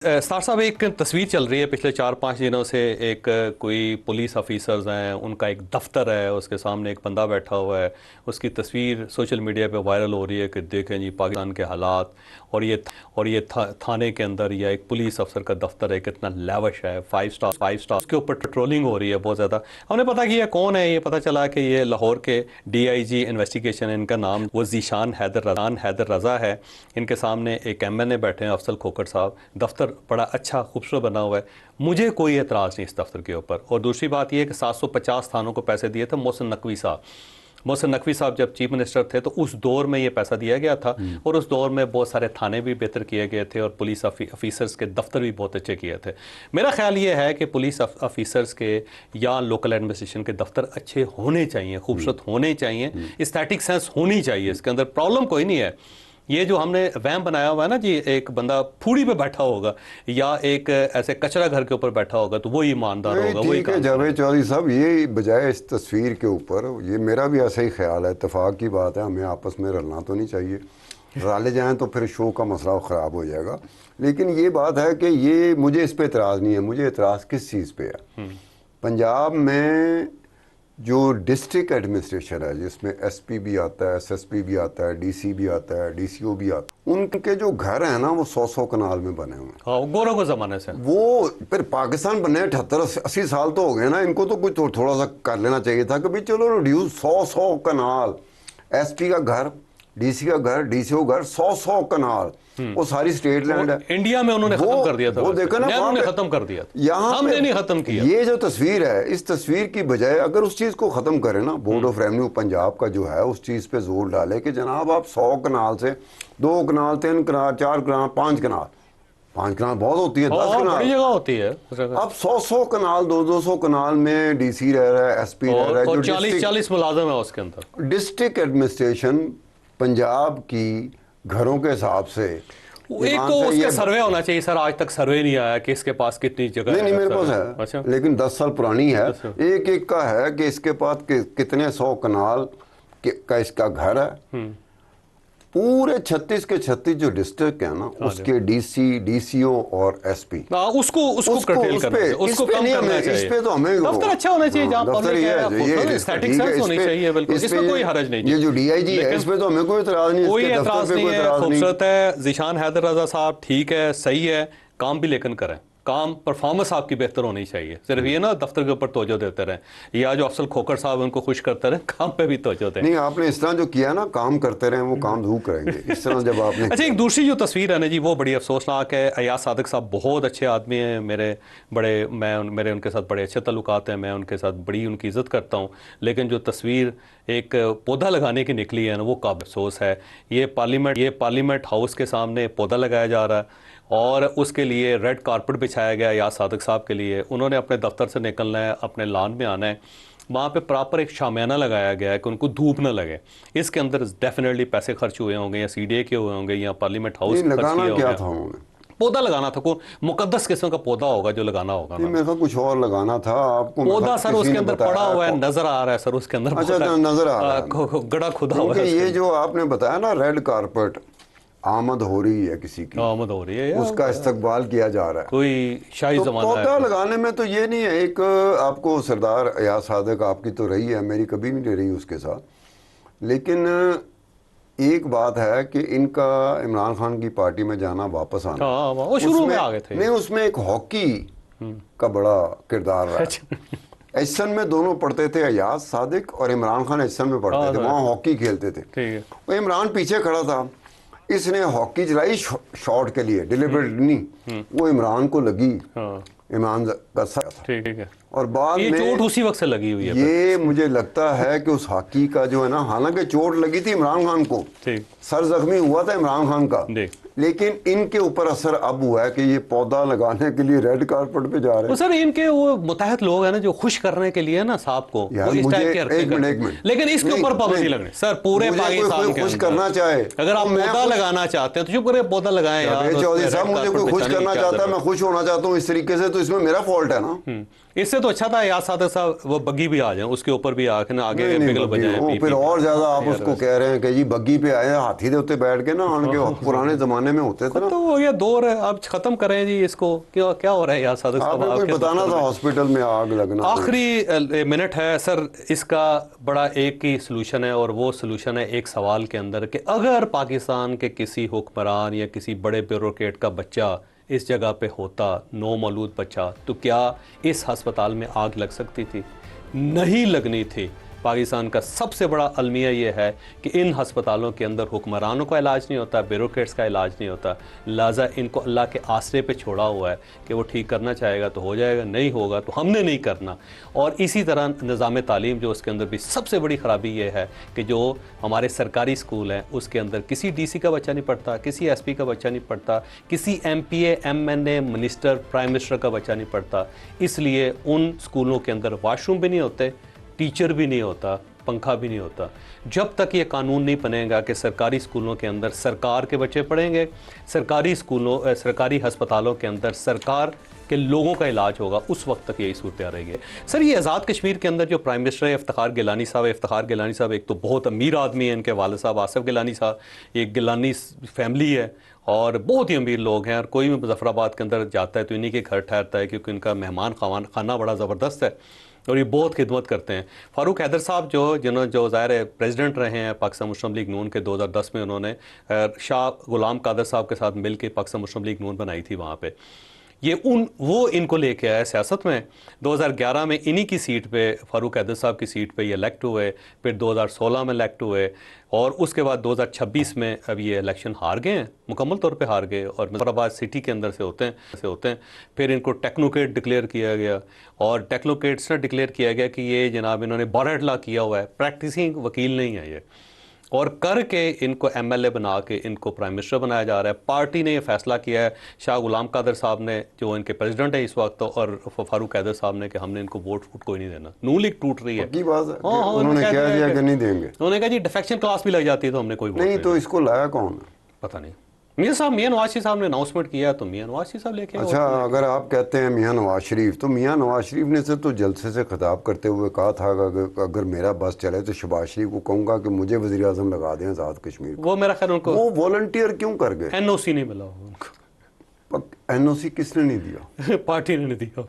سار صاحب ایک تصویر چل رہی ہے پچھلے 4-5 دنوں سے، ایک کوئی پولیس آفیسرز ہیں، ان کا ایک دفتر ہے، اس کے سامنے ایک بندہ بیٹھا ہوا ہے، اس کی تصویر سوشل میڈیا پہ وائرل ہو رہی ہے کہ دیکھیں جی پاکستان کے حالات، اور یہ تھانے کے اندر یا ایک پولیس افسر کا دفتر ہے، کتنا لیوش ہے، 5 سٹار، اس کے اوپر ٹرولنگ ہو رہی ہے بہت زیادہ۔ ہم نے پتہ کیا کون ہے، یہ پتہ چلا کہ یہ لاہور کے ڈی آئی جی انویسٹیگیشن، ان کا نام وہ ذیشان حیدر رضا ہے۔ ان کے سامنے ایک ایم این اے بیٹھے ہیں، افضل کھوکھر صاحب۔ دفتر بڑا اچھا خوبصورت بنا ہوا ہے، مجھے کوئی اعتراض نہیں اس دفتر کے اوپر۔ اور دوسری بات یہ ہے کہ 750 تھانوں کو پیسے دیے تھے محسن نقوی صاحب جب چیف منسٹر تھے تو اس دور میں یہ پیسہ دیا گیا تھا، اور اس دور میں بہت سارے تھانے بھی بہتر کیے گئے تھے اور پولیس آفیسرز کے دفتر بھی بہت اچھے کیے تھے۔ میرا خیال یہ ہے کہ پولیس آفیسرز کے یا لوکل ایڈمنسٹریشن کے دفتر اچھے ہونے چاہیے، خوبصورت ہونے چاہیے، اسٹیٹک سینس ہونی چاہیے، اس کے اندر پرابلم کوئی نہیں ہے۔ یہ جو ہم نے وہم بنایا ہوا ہے نا جی، ایک بندہ پھوڑی پہ بیٹھا ہوگا یا ایک ایسے کچرا گھر کے اوپر بیٹھا ہوگا تو وہ ایماندار ہوگا، وہی کام۔ جاوید چودھری صاحب، یہ بجائے اس تصویر کے اوپر، یہ میرا بھی ایسا ہی خیال ہے، اتفاق کی بات ہے، ہمیں آپس میں رلنا تو نہیں چاہیے، رالے جائیں تو پھر شو کا مسئلہ خراب ہو جائے گا۔ لیکن یہ بات ہے کہ یہ مجھے اس پہ اعتراض نہیں ہے۔ مجھے اعتراض کس چیز پہ ہے؟ پنجاب میں جو ڈسٹرکٹ ایڈمنسٹریشن ہے، جس میں ایس پی بھی آتا ہے، ایس ایس پی بھی آتا ہے، ڈی سی بھی آتا ہے، ڈی سی او بھی آتا ہے، ان کے جو گھر ہیں نا وہ 100 کنال میں بنے ہوئے ہیں، گوروں کے زمانے سے۔ وہ پھر پاکستان بنے 78-80 سال تو ہو گئے نا، ان کو تو کچھ تھوڑا سا کر لینا چاہیے تھا کہ بھائی چلو ریڈیوس 100 کنال، ایس پی کا گھر، ڈی سی کا گھر، ڈی سی او گھر، 100 کنال، وہ ساری اسٹیٹ لینڈ ہے۔ انڈیا میں انہوں نے ختم کر دیا تھا، وہ دیکھو نا، انہوں نے ختم کر دیا، یہاں ہم نے نہیں ختم کیا۔ یہ جو تصویر ہے، اس تصویر کی بجائے اگر اس چیز کو ختم کرے نا، بورڈ آف ریونیو پنجاب کا جو ہے اس چیز پہ زور ڈالے کہ جناب آپ 100 کنال سے 2 کنال، 3 کنال، 4 کنال، 5 کنال، 5 کنال بہت ہوتی ہے، 10 کنال بڑی جگہ ہوتی ہے۔ اب 100 کنال، 200 کنال میں ڈی سی رہ رہا ہے، ایس پی رہ رہا ہے، اور 40 ملازم ہے اس کے اندر۔ ڈسٹرکٹ ایڈمنسٹریشن پنجاب کی گھروں کے حساب سے ایک تو اس کا سروے ہونا چاہیے سر، آج تک سروے نہیں آیا کہ اس کے پاس کتنی جگہ ہے۔ نہیں میرے پاس ہے، لیکن 10 سال پرانی ہے۔ ایک کا ہے کہ اس کے پاس کتنے 100 کنال کا اس کا گھر ہے۔ پورے 36 کے 36 جو ڈسٹرکٹ ہیں نا، اس کے ڈی سی، ڈی سی او اور ایس پی، اس کو کرٹیل کرنا چاہیے، اس کو کم کرنا چاہیے۔ اس پہ تو ہمیں دفتر اچھا ہونا چاہیے، جہاں پبلک ہے، اسٹیٹک سینس ہونی چاہیے، بالکل، اس میں کوئی حرج نہیں۔ یہ جو ڈی آئی جی ہے، اس پہ تو ہمیں کوئی اعتراض نہیں، کوئی اعتراض نہیں ہے، خوبصورت ہے۔ ذیشان حیدر رضا صاحب ٹھیک ہے، صحیح ہے، کام بھی لیکن کریں، کام پرفارمنس آپ کی بہتر ہونی چاہیے۔ صرف یہ نا دفتر کے اوپر توجہ دیتے رہیں، یا جو افضل کھوکھر صاحب ان کو خوش کرتے رہیں، کام پہ بھی توجہ دیں۔ نہیں، آپ نے اس طرح جو کیا نا، کام کرتے رہیں، وہ کام ضرور کریں گے اس طرح جب آپ نے۔ اچھا، ایک دوسری جو تصویر ہے نا جی، وہ بڑی افسوسناک ہے۔ ایاز صادق صاحب بہت اچھے آدمی ہیں، میرے ان کے ساتھ بڑے اچھے تعلقات ہیں، میں ان کے ساتھ بڑی ان کی عزت کرتا ہوں، لیکن جو تصویر ایک پودا لگانے کی نکلی ہے نا، وہ قابل افسوس ہے۔ یہ پارلیمنٹ ہاؤس کے سامنے پودا لگایا جا رہا ہے، اور اس کے لیے ریڈ کارپٹ بچھایا گیا ایاز صادق صاحب کے لیے۔ انہوں نے اپنے دفتر سے نکلنا ہے، اپنے لان میں آنا ہے، وہاں پہ پراپر ایک شامیانہ لگایا گیا ہے کہ ان کو دھوپ نہ لگے۔ اس کے اندر ڈیفینیٹلی پیسے خرچ ہوئے ہوں گے، یا سی ڈی اے کے ہوئے ہوں گے، یا پارلیمنٹ ہاؤس خرچ کیا ہوگا۔ پودا لگانا تھا، کوئی مقدس قسم کا پودا ہوگا جو لگانا ہوگا۔ میرے کو کچھ اور لگانا تھا آپ کو۔ پودا سر اس کے اندر پڑا ہوا ہے، نظر آ رہا ہے سر، اس کے اندر نظر آ رہا ہے، گڑا کھدا ہوا ہے۔ یہ جو آپ نے بتایا نا، ریڈ کارپٹ آمد ہو رہی ہے، کسی کی آمد ہو رہی ہے، اس کا استقبال کیا جا رہا ہے، کوئی شاہی زمانہ ہے۔ پودا لگانے میں تو یہ نہیں ہے، ایک آپ کو سردار ایاز صادق آپ کی تو رہی ہے، میری کبھی نہیں رہی اس کے ساتھ، لیکن ایک بات ہے کہ ان کا عمران خان کی پارٹی میں جانا، واپس آنا، وہ شروع میں آ گئے تھے۔ نہیں، اس میں ایک ہاکی کا بڑا کردار رہا ہے۔ ایسن میں دونوں پڑھتے تھے، ایاز صادق اور عمران خان ایسن میں پڑھتے تھے، وہاں ہاکی کھیلتے تھے۔ وہ عمران پیچھے کھڑا تھا، اس نے ہاکی چلائی شاٹ کے لیے، ڈیلیبریٹ نہیں، وہ عمران کو لگی، عمران کا سر تھا، اور بعد میں چوٹ اسی وقت سے لگی ہوئی ہے۔ یہ مجھے لگتا ہے کہ اس ہاکی کا جو ہے نا، حالانکہ چوٹ لگی تھی عمران خان کو، سر زخمی ہوا تھا عمران خان کا، لیکن ان کے اوپر اثر اب ہوا ہے کہ یہ پودا لگانے کے لیے ریڈ کارپٹ پہ جا رہے ہیں۔ سر ان کے وہ متحد لوگ ہیں نا جو خوش کرنے کے لیے نا صاحب کو، لیکن اس کے اوپر پابندی لگنے۔ سر پورے پاکستان کے خوش کرنا چاہے، اگر آپ پودا لگانا چاہتے ہیں تو چپ کرے، پودا لگائیں۔ چودھری صاحب، مجھے کوئی خوش کرنا چاہتا ہے، میں خوش ہونا چاہتا ہوں اس طریقے سے، تو تو اس میں میرا فالٹ ہے نا. اس سے تو اچھا تھا یاد صادق صاحب وہ بگی بھی آ جائیں, اس کے اوپر بھی آ کے نا آگے بگل بجائیں. پھر اور زیادہ آپ اس کو کہہ رہے ہیں کہ جی بگی پہ آئے, ہاتھی دے ہوتے بیٹھ کے نا, ان کے پرانے زمانے میں ہوتے تھے نا. تو وہ یہ دور ہے, اب ختم کریں جی اس کو. کیا ہو رہا ہے یاد صادق صاحب؟ آپ کو بتانا تھا ہاسپٹل میں آگ لگنا. آخری منٹ ہے سر, اس کا بڑا ایک ہی سلوشن ہے, اور وہ سلوشن ہے ایک سوال کے اندر کہ اگر پاکستان کے کسی حکمران یا کسی بڑے بیوروکریٹ کا بچہ اس جگہ پہ ہوتا, نو مولود بچہ, تو کیا اس ہسپتال میں آگ لگ سکتی تھی؟ نہیں لگنی تھی. پاکستان کا سب سے بڑا المیہ یہ ہے کہ ان ہسپتالوں کے اندر حکمرانوں کا علاج نہیں ہوتا, بیوروکریٹس کا علاج نہیں ہوتا. لہٰذا ان کو اللہ کے آسرے پہ چھوڑا ہوا ہے کہ وہ ٹھیک کرنا چاہے گا تو ہو جائے گا, نہیں ہوگا تو ہم نے نہیں کرنا. اور اسی طرح نظام تعلیم جو اس کے اندر بھی سب سے بڑی خرابی یہ ہے کہ جو ہمارے سرکاری اسکول ہیں اس کے اندر کسی ڈی سی کا بچہ نہیں پڑھتا, کسی ایس پی کا بچہ نہیں پڑھتا, کسی ایم پی اے, ایم این اے, منسٹر, پرائم منسٹر کا بچہ نہیں پڑھتا. اس لیے ان اسکولوں کے اندر واش روم بھی نہیں ہوتے, ٹیچر بھی نہیں ہوتا, پنکھا بھی نہیں ہوتا. جب تک یہ قانون نہیں بنے گا کہ سرکاری اسکولوں کے اندر سرکار کے بچے پڑھیں گے, سرکاری ہسپتالوں کے اندر سرکار کے لوگوں کا علاج ہوگا, اس وقت تک یہی صورتحال رہے گی. سر یہ آزاد کشمیر کے اندر جو پرائم منسٹر ہے افتخار گیلانی صاحب ایک تو بہت امیر آدمی ہیں, ان کے والد صاحب آصف گیلانی صاحب, ایک گیلانی فیملی ہے اور بہت ہی امیر لوگ ہیں, اور کوئی بھی مظفر آباد کے اندر جاتا ہے تو انہی کے گھر ٹھہرتا ہے کیونکہ ان کا مہمان خانہ بڑا زبردست ہے اور یہ بہت خدمت کرتے ہیں. فاروق حیدر صاحب جو ظاہر ہے پریزیڈنٹ رہے ہیں پاکستان مسلم لیگ نون کے, 2010 میں انہوں نے شاہ غلام قادر صاحب کے ساتھ مل کے پاکستان مسلم لیگ نون بنائی تھی. وہاں پہ وہ ان کو لے کے آئے سیاست میں. 2011 میں انہی کی سیٹ پہ, فاروق حیدر صاحب کی سیٹ پہ یہ الیکٹ ہوئے, پھر 2016 میں الیکٹ ہوئے, اور اس کے بعد 2026 میں اب یہ الیکشن ہار گئے ہیں, مکمل طور پہ ہار گئے, اور مظفر آباد سٹی کے اندر سے ہوتے ہیں. پھر ان کو ٹیکنوکریٹ ڈکلیئر کیا گیا, اور ٹیکنوکریٹس نے ڈکلیئر کیا گیا کہ یہ جناب انہوں نے بارڈ لا کیا ہوا ہے, پریکٹسنگ وکیل نہیں ہے یہ, اور کر کے ان کو ایم ایل اے بنا کے ان کو پرائم منسٹر بنایا جا رہا ہے. پارٹی نے یہ فیصلہ کیا ہے, شاہ غلام قادر صاحب نے جو ان کے پریزیڈنٹ ہیں اس وقت, اور فاروق حیدر صاحب نے, کہ ہم نے ان کو ووٹ کوئی نہیں دینا. نون لیگ ٹوٹ رہی ہے. انہوں نے کہہ دیا کہ نہیں دیں گے. انہوں نے کہا جی ڈیفیکشن کلاس بھی لگ جاتی ہے تو ہم نے کوئی ووٹ نہیں. تو اس کو لایا کون ہے پتہ نہیں. میاں نواز شریف صاحب نے اناؤنسمنٹ کیا تو میاں نواز شریف صاحب لے کے. اچھا, اگر آپ کہتے ہیں میاں نواز شریف, تو میاں نواز شریف نے سے تو جلسے سے خطاب کرتے ہوئے کہا تھا کہ اگر میرا بس چلے تو شہباز شریف کو کہوں گا کہ مجھے وزیر اعظم لگا دیں آزاد کشمیر. وہ میرا خیال ان کو وہ والنٹیئر کیوں کر گئے؟ این او سی نہیں ملا ان کو. این او سی کس نے نہیں دیا؟ پارٹی نے نہیں دیا.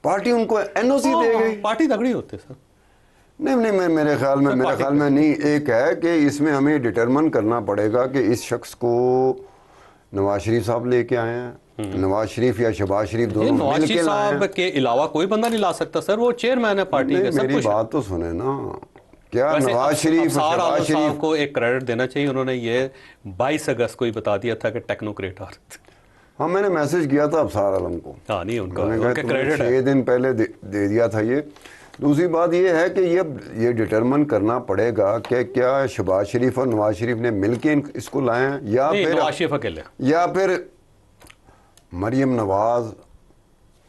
پارٹی ان کو این او سی دے گئی. پارٹی تگڑی ہوتے سر. نہیں, میرے خیال میں نہیں. ایک ہے کہ اس میں ہمیں ڈٹرمن کرنا پڑے گا کہ اس شخص کو نواز شریف صاحب لے کے آئے ہیں, نواز شریف یا شہباز شریف دونوں نواز شریف صاحب کے علاوہ کوئی بندہ نہیں لا سکتا سر, وہ چیئرمین ہے پارٹی کے. میری بات تو سنیں نا, کیا نواز شریف شہباز شریف کو ایک کریڈٹ دینا چاہیے, انہوں نے یہ 22 اگست کو ہی بتا دیا تھا کہ ٹیکنوکریٹ آ رہے تھے. ہاں, میں نے میسج کیا تھا ابصار عالم کو. ہاں نہیں, ان کا کریڈٹ ہے. 6 دن پہلے دے دیا تھا یہ. دوسری بات یہ ہے کہ یہ ڈٹرمن کرنا پڑے گا کہ کیا شہباز شریف اور نواز شریف نے مل کے اس کو لائے ہیں, یا پھر نواز شریف اکیلے, یا پھر مریم نواز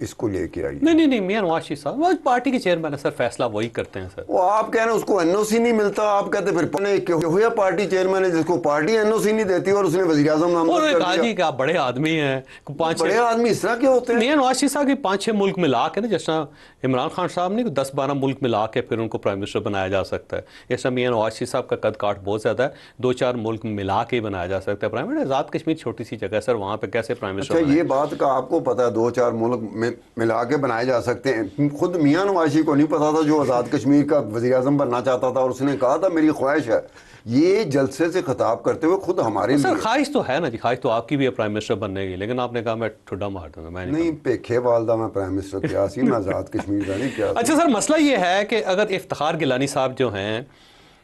اس کو لے کے آئی. نہیں, میاں نواز شریف صاحب پارٹی کے چیئرمین ہے سر, فیصلہ وہی کرتے ہیں سر. وہ آپ کہہ رہے ہیں اس کو این او سی نہیں ملتا, آپ کہتے پھر ہوا پارٹی چیئرمین ہے جس کو پارٹی این او سی نہیں دیتی اور اس نے وزیر اعظم نامزد کر دیا. جی کہ آپ بڑے آدمی ہیں, بڑے آدمی اس طرح کے ہوتے ہیں. میاں نواز شریف صاحب کی 5-6 ملک ملا کے نا, جس طرح عمران خان صاحب نے 10-12 ملک ملا کے پھر ان کو پرائم منسٹر بنایا جا سکتا ہے. اس طرح میاں نواز شریف صاحب کا قد کاٹ بہت زیادہ ہے, 2-4 ملک ملا کے ہی بنایا جا سکتا ہے پرائم منسٹر. آزاد کشمیر چھوٹی سی جگہ ہے سر, وہاں پہ کیسے پرائم منسٹر. اچھا, یہ بات کا آپ کو پتا ہے 2-4 ملک ملا کے بنائے جا سکتے ہیں. خود میاں نواز شریف کو نہیں پتا تھا جو آزاد کشمیر کا وزیر اعظم بننا چاہتا تھا, اور اس نے کہا تھا میری خواہش ہے. یہ جلسے سے خطاب کرتے ہوئے خود ہمارے سر خواہش تو ہے نا جی, خواہش تو آپ کی بھی ہے پرائم منسٹر بننے کی, لیکن آپ نے کہا میں ٹھڈا مار دوں گا. میں نہیں, پیکھے والدہ میں پرائم منسٹر کیا سی, میں آزاد کشمیر کا نہیں کیا. اچھا سر, مسئلہ یہ ہے کہ اگر افتخار گیلانی صاحب جو ہیں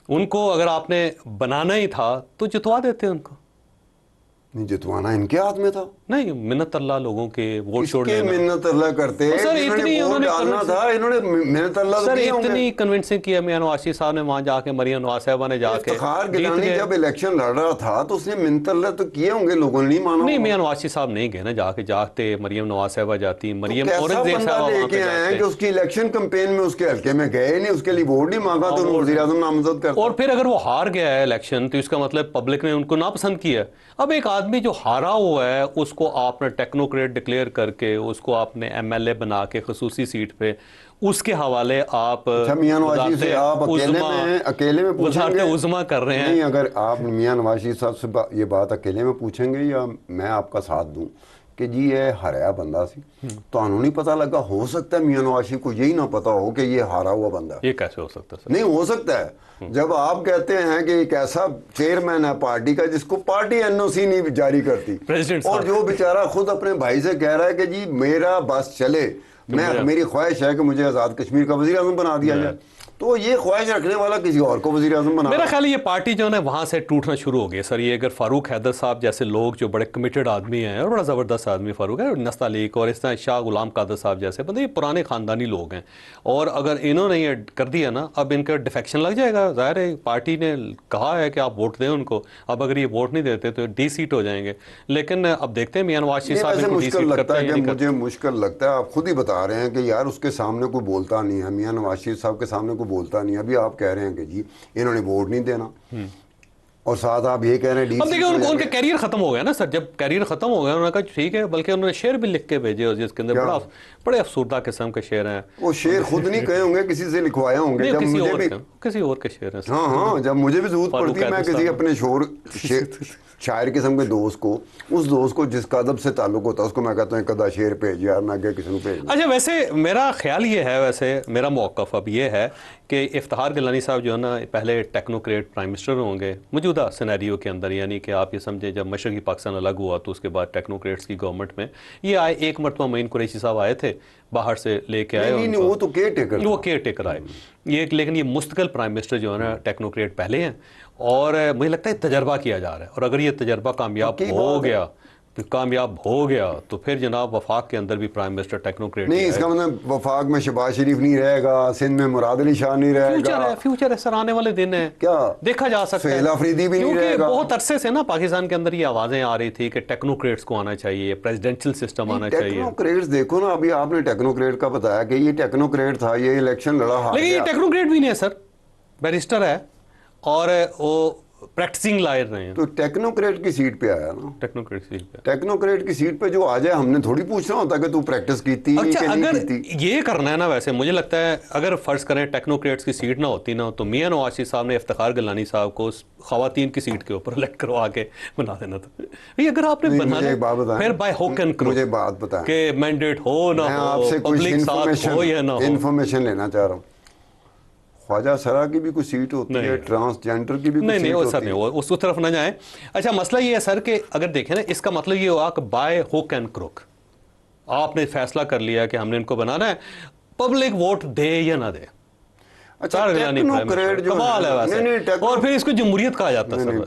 ان کو اگر آپ نے بنانا ہی تھا تو جتوا دیتے ان کو. نہیں, جتوانا ان کے ہاتھ میں تھا. نہیں, منت اللہ لوگوں کے ووٹ چھوڑ لینا. منت اللہ کرتے ہیں سر, اتنی انہوں نے ڈالنا تھا, انہوں نے منت اللہ سر اتنی کنونسنگ کیا میاں نواز شریف صاحب نے وہاں جا کے, مریم نواز صاحبہ نے جا کے. افتخار گیلانی جب الیکشن لڑ رہا تھا تو اس نے منت اللہ تو کیے ہوں گے, لوگوں نے نہیں مانا. نہیں, میاں نواز شریف صاحب نہیں گئے نا, جا کے جاتے مریم نواز صاحبہ جاتی, مریم اورنگزیب صاحبہ لے کے آئے ہیں کہ اس کی الیکشن کمپین میں اس کے حلقے میں گئے نہیں, اس کے لیے ووٹ نہیں مانگا تو وزیر اعظم نامزد کرتا. اور پھر اگر وہ ہار گیا ہے الیکشن تو اس کا مطلب پبلک نے ان کو ناپسند کیا. اب ایک آدمی جو ہارا ہوا ہے اس کو آپ نے ٹیکنوکریٹ ڈکلیئر کر کے اس کو آپ نے ایم ایل اے بنا کے خصوصی سیٹ پہ اس کے حوالے آپ اچھا میاں نواز شریف سے آپ اکیلے میں پوچھیں گے؟ عظما کر رہے ہیں. نہیں، اگر آپ میاں نواز شریف صاحب سے یہ بات اکیلے میں پوچھیں گے یا میں آپ کا ساتھ دوں کہ جی یہ ہرایا بندہ سی تو نہیں پتہ لگا؟ ہو سکتا ہے میاں نواز شریف کو یہی نہ پتا ہو کہ یہ ہارا ہوا بندہ ہے. یہ کیسے ہو سکتا ہے؟ نہیں ہو سکتا ہے. جب آپ کہتے ہیں کہ ایک ایسا چیئرمین ہے پارٹی کا جس کو پارٹی این او سی نہیں جاری کرتی اور جو بیچارہ خود اپنے بھائی سے کہہ رہا ہے کہ جی میرا بس چلے، میری خواہش ہے کہ مجھے آزاد کشمیر کا وزیر اعظم بنا دیا جائے، تو یہ خواہش رکھنے والا کسی اور کو وزیر اعظم بنا. میرا خیال ہے یہ پارٹی جو ہے وہاں سے ٹوٹنا شروع ہو گئی سر. یہ اگر فاروق حیدر صاحب جیسے لوگ جو بڑے کمیٹڈ آدمی ہیں اور بڑا زبردست آدمی فاروق ہے، نستعلیق اور اس طرح شاہ غلام قادر صاحب جیسے بندے، یہ پرانے خاندانی لوگ ہیں، اور اگر انہوں نے یہ کر دیا نا اب ان کا ڈیفیکشن لگ جائے گا. ظاہر ہے پارٹی نے کہا ہے کہ آپ ووٹ دیں ان کو، اب اگر یہ ووٹ نہیں دیتے تو ڈی سیٹ ہو جائیں گے. لیکن اب دیکھتے ہیں میاں نواز شریف صاحب مشکل لگتا ہے کہ مجھے مشکل لگتا ہے. آپ خود ہی بتا رہے ہیں کہ یار اس کے سامنے کوئی بولتا نہیں ہے، میاں نواز شریف صاحب کے سامنے کوئی بولتا نہیں ہے. ابھی آپ کہہ رہے ہیں کہ جی انہوں نے ووٹ نہیں دینا، اور ساتھ آپ یہ کہہ رہے ہیں اب دیکھیں ان کا کیریئر ختم ہو گیا نا سر. جب کیریئر ختم ہو گیا انہوں نے کہا ٹھیک ہے، بلکہ انہوں نے شعر بھی لکھ کے بھیجے جس کے اندر بڑے افسردہ قسم کے شعر ہیں. وہ شعر خود نہیں کہے ہوں گے، کسی سے لکھوائے ہوں گے. جب مجھے بھی کسی اور کے شعر ہیں. ہاں جب مجھے بھی ضرورت پڑتی ہے میں کسی اپنے شاعر قسم کے دوست کو، اس دوست کو جس کا ادب سے تعلق ہوتا ہے اس کو میں کہتا ہوں ایک آدھا شعر بھیج یار، نہ کہ کسی کو بھیج. اچھا ویسے میرا خیال یہ ہے، ویسے میرا موقف اب یہ ہے کہ افتخار گیلانی صاحب جو ہے نا پہلے ٹیکنوکریٹ پرائم منسٹر ہوں گے موجودہ سینیریو کے اندر. یعنی کہ آپ یہ سمجھیں جب مشرقی پاکستان الگ ہوا تو اس کے بعد ٹیکنوکریٹس کی گورنمنٹ میں یہ آئے. ایک مرتبہ معین قریشی صاحب آئے تھے، باہر سے لے کے آئے. نہیں وہ تو کیئر ٹیکر آئے یہ، لیکن یہ مستقل پرائم منسٹر جو ہے نا ٹیکنوکریٹ پہلے ہیں. اور مجھے لگتا ہے تجربہ کیا جا رہا ہے، اور اگر یہ تجربہ کامیاب ہو گیا تو پھر جناب وفاق کے اندر بھی پرائم منسٹر ٹیکنوکریٹ نہیں. اس کا مطلب وفاق میں شہباز شریف نہیں رہے گا، سندھ میں مراد علی شاہ نہیں رہے گا. فیوچر ہے سر، آنے والے دن ہیں، کیا دیکھا جا سکتا ہے. سہیل آفریدی بھی نہیں رہے گا. بہت عرصے سے نا پاکستان کے اندر یہ آوازیں آ رہی تھی کہ ٹیکنوکریٹس کو آنا چاہیے، پریزیڈنشل سسٹم آنا چاہیے. ٹیکنوکریٹس دیکھو نا، ابھی آپ نے ٹیکنوکریٹ کا بتایا کہ یہ ٹیکنوکریٹ تھا، یہ الیکشن لڑا ہار گیا. لیکن یہ ٹیکنوکریٹ بھی نہیں ہے سر، بیرسٹر ہے اور وہ پریکٹسنگ لائر رہے ہیں. تو ٹیکنوکریٹ کی سیٹ پہ آیا نا، ٹیکنوکریٹ کی سیٹ پہ جو آ جائے ہم نے تھوڑی پوچھنا ہوتا کہ تو پریکٹس کیتی کہ نہیں کیتی. یہ کرنا ہے نا. ویسے مجھے لگتا ہے اگر فرض کریں ٹیکنوکریٹس کی سیٹ نہ ہوتی نا تو میاں نواز شریف صاحب نے افتخار گیلانی صاحب کو خواتین کی سیٹ کے اوپر الیکٹ کروا کے بنا دینا تھا. اگر آپ نے بنانا پھر بائی ہوک اینڈ کروک، مجھے بات بتائیں کہ مینڈیٹ ہو نہ ہو، آپ سے پبلک ساتھ ہو یا نہ ہو. انفارمیشن لینا چاہ رہا ہوں. خواجہ سرا کی بھی کوئی سیٹ ہوتی ہے، ٹرانسجینڈر کی بھی کوئی سیٹ ہوتی ہے. نہیں اس طرف نہ جائیں. اچھا مسئلہ یہ ہے سر کہ اگر دیکھیں نا اس کا مطلب یہ ہوا کہ بائی ہوک اینڈ کروک آپ نے فیصلہ کر لیا کہ ہم نے ان کو بنانا ہے، پبلک ووٹ دے یا نہ دے. اچھا ٹیکنوکریٹ جو کمال ہے ویسے، اور پھر اس کو جمہوریت کہا جاتا ہے.